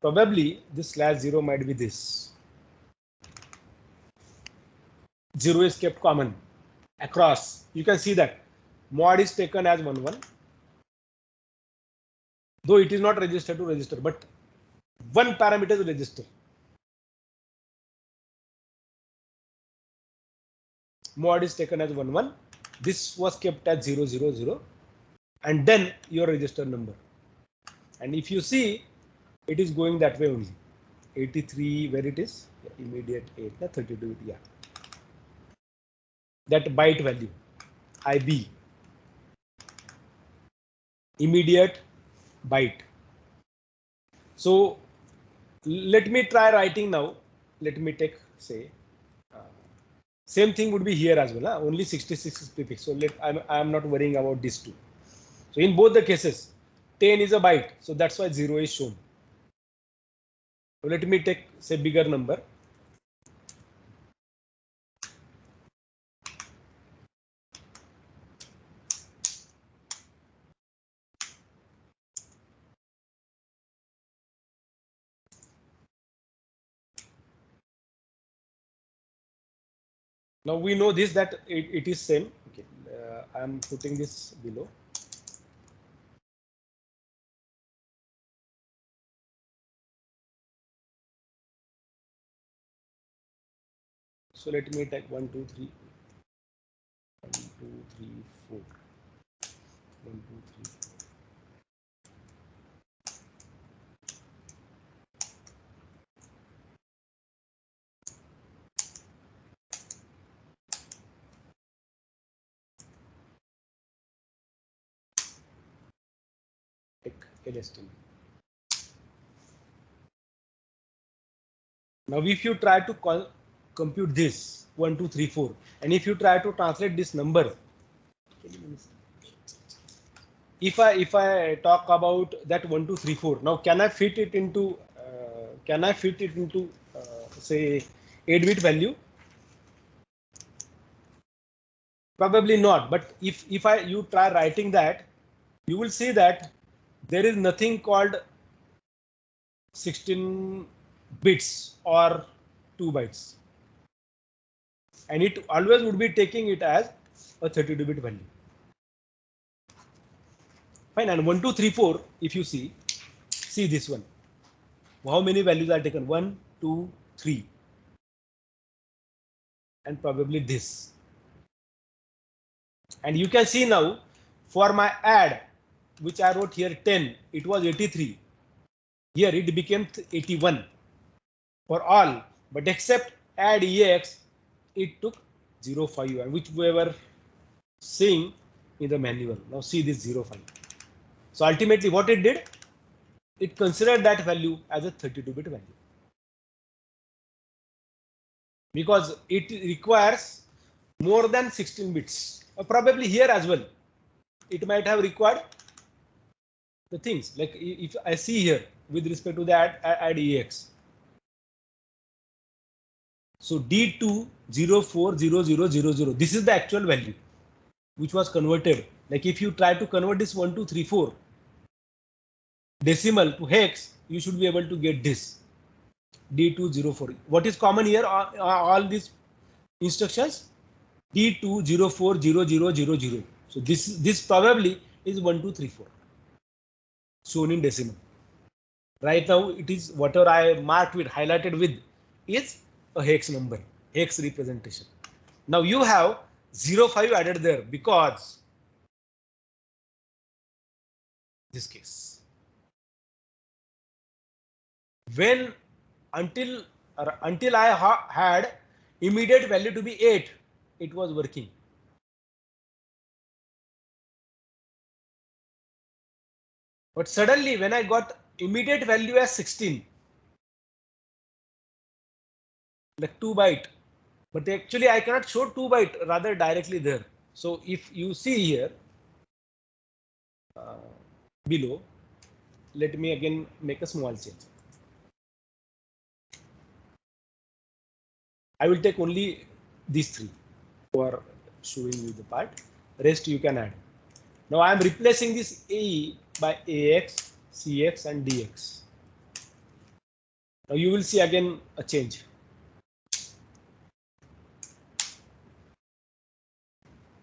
Probably this /0 might be this. 0 is kept common across. You can see that mod is taken as 11, though it is not registered to register, but one parameter is register. Mod is taken as 11. This was kept as 000, and then your register number. And if you see, it is going that way only. 83, where it is? Immediate 8, 32, yeah. That byte value, IB, immediate byte. So let me try writing now. Let me take, say, same thing would be here as well. Huh? Only 66 is prefix. So I'm not worrying about these two. So in both the cases, 10 is a byte. So that's why 0 is shown. So let me take, say, bigger number. Now we know this, that it is same. Okay, I am putting this below. So let me take 1, 2, 3, 1, 2, 3, 4, 1, 2, 3, 4. Take LSTM. Now if you try to compute this 1, 2, 3, 4, and if you try to translate this number, if I talk about that 1, 2, 3, 4, now can I fit it into say 8-bit value? Probably not. But if you try writing that, you will see that there is nothing called 16 bits or 2 bytes, and it always would be taking it as a 32-bit value. Fine. And 1, 2, 3, 4, if you see this one, how many values are taken? 1, 2, 3, and probably this. And you can see now for my add, which I wrote here 10, it was 83. Here it became 81 for all, but except add EX, it took 05, and which we were seeing in the manual. Now see this 05. So ultimately what it did, it considered that value as a 32-bit value, because it requires more than 16 bits. Probably here as well, it might have required the things like if I see here with respect to the add EX. So D20400000, this is the actual value which was converted. Like if you try to convert this 1, 2, 3, 4 decimal to hex, you should be able to get this D204. What is common here? All these instructions D20400000. So this probably is 1, 2, 3, 4 shown in decimal. Right now it is whatever I marked with, highlighted with, is a hex number, hex representation. Now you have 05 added there because this case. when until I had immediate value to be 8, it was working. But suddenly when I got immediate value as 16, like 2 byte, but actually I cannot show 2 byte rather directly there. So if you see here below, let me again make a small change. I will take only these three for showing you the part. Rest you can add. Now I am replacing this AE by AX, CX and DX. Now you will see again a change.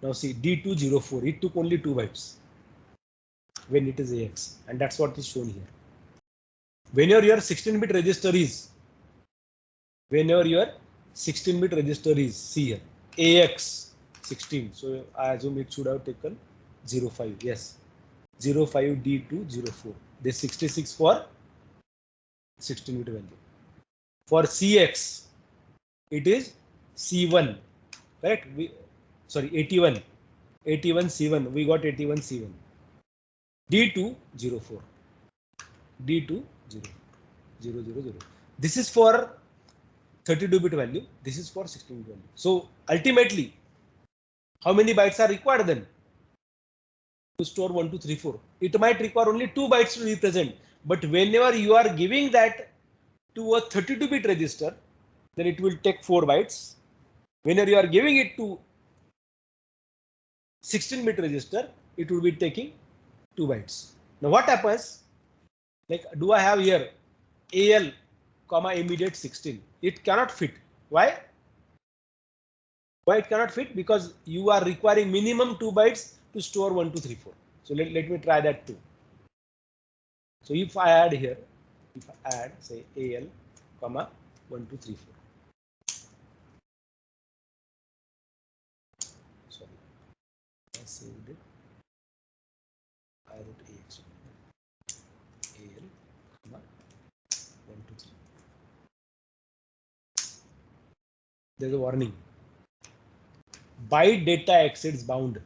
Now see D204, it took only 2 bytes when it is AX, and that's what is shown here. Whenever your 16-bit register is, see here, AX 16, so I assume it should have taken 05, yes, 05 D204. This 66 for 16-bit value. For CX, it is C1, correct? 81 C1, we got 81 C1. D204, D20000. This is for 32-bit value, this is for 16-bit value. So ultimately, how many bytes are required then to store 1, 2, 3, 4? It might require only 2 bytes to represent, but whenever you are giving that to a 32-bit register, then it will take 4 bytes. Whenever you are giving it to 16-bit register, it will be taking 2 bytes. Now what happens? Like, do I have here AL comma immediate 16? It cannot fit. Why? Why it cannot fit? Because you are requiring minimum 2 bytes to store 1, 2, 3, 4. So let me try that too. So if I add here, if I add say AL comma 1, 2, 3, 4. Sorry, I saved it. I wrote AX. AL comma 1, 2, 3. There's a warning. Byte data exceeds bound.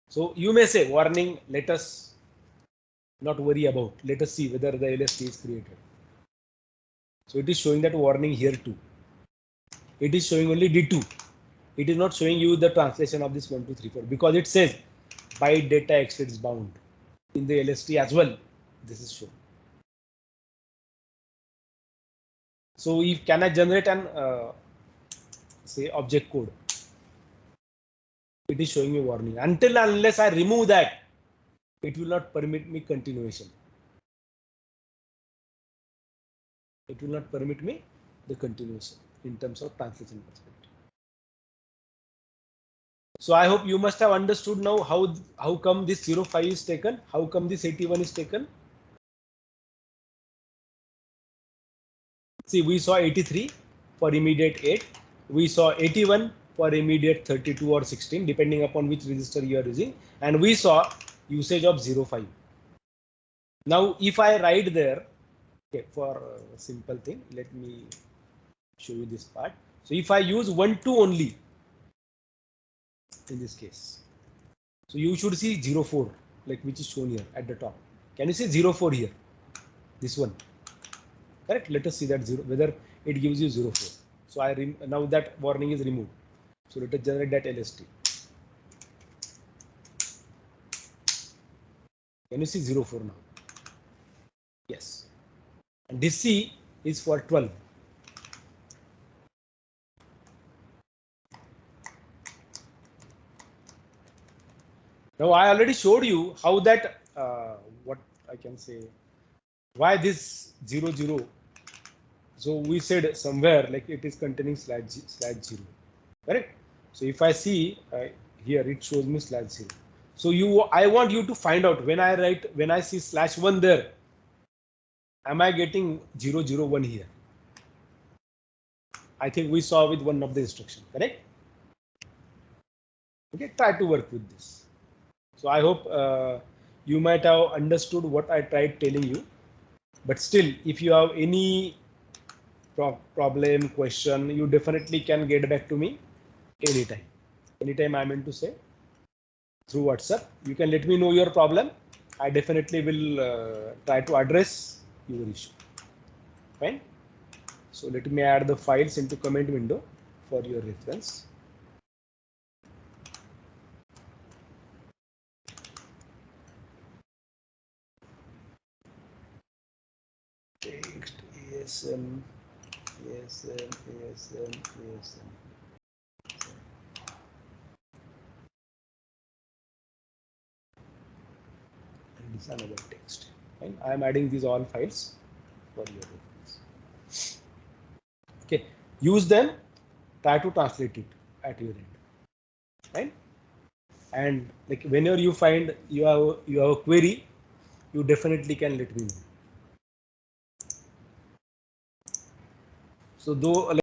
So you may say warning, let us not worry about. Let us see whether the LST is created. So it is showing that warning here too. It is showing only D2. It is not showing you the translation of this 1, 2, 3, 4 because it says byte data exceeds bound. In the LST as well, this is shown. So if can I generate an say object code? It is showing me warning. Until unless I remove that, it will not permit me continuation. It will not permit me the continuation in terms of translation perspective. So I hope you must have understood now how come this 05 is taken, how come this 81 is taken. See, we saw 83 for immediate 8, we saw 81 for immediate 32 or 16 depending upon which register you are using, and we saw usage of 05. Now if I write there, okay, for a simple thing, let me show you this part. So if I use 1, 2 only in this case, so you should see 04, like which is shown here at the top. Can you see 04 here? This one, correct? Let us see that whether it gives you 04. So now that warning is removed. So let us generate that LST. Can you see 04 now? Yes. And this C is for 12. Now I already showed you how that what I can say, why this 00. So we said somewhere like it is containing /0, correct? So if I see here, it shows me /0. So I want you to find out when I see /1 there, am I getting 001 here? I think we saw with one of the instruction, correct? Okay, try to work with this. So I hope you might have understood what I tried telling you. But still, if you have any problem, question, you definitely can get back to me anytime. Anytime I meant to say through WhatsApp. You can let me know your problem. I definitely will try to address your issue. Fine. So let me add the files into comment window for your reference. Text ASM, ASM, ASM, ASM. And this is another text. Fine. I am adding these all files for your reference. Okay. Use them. Try to translate it at your end. Right? And like whenever you find you have a query, you definitely can let me know. So though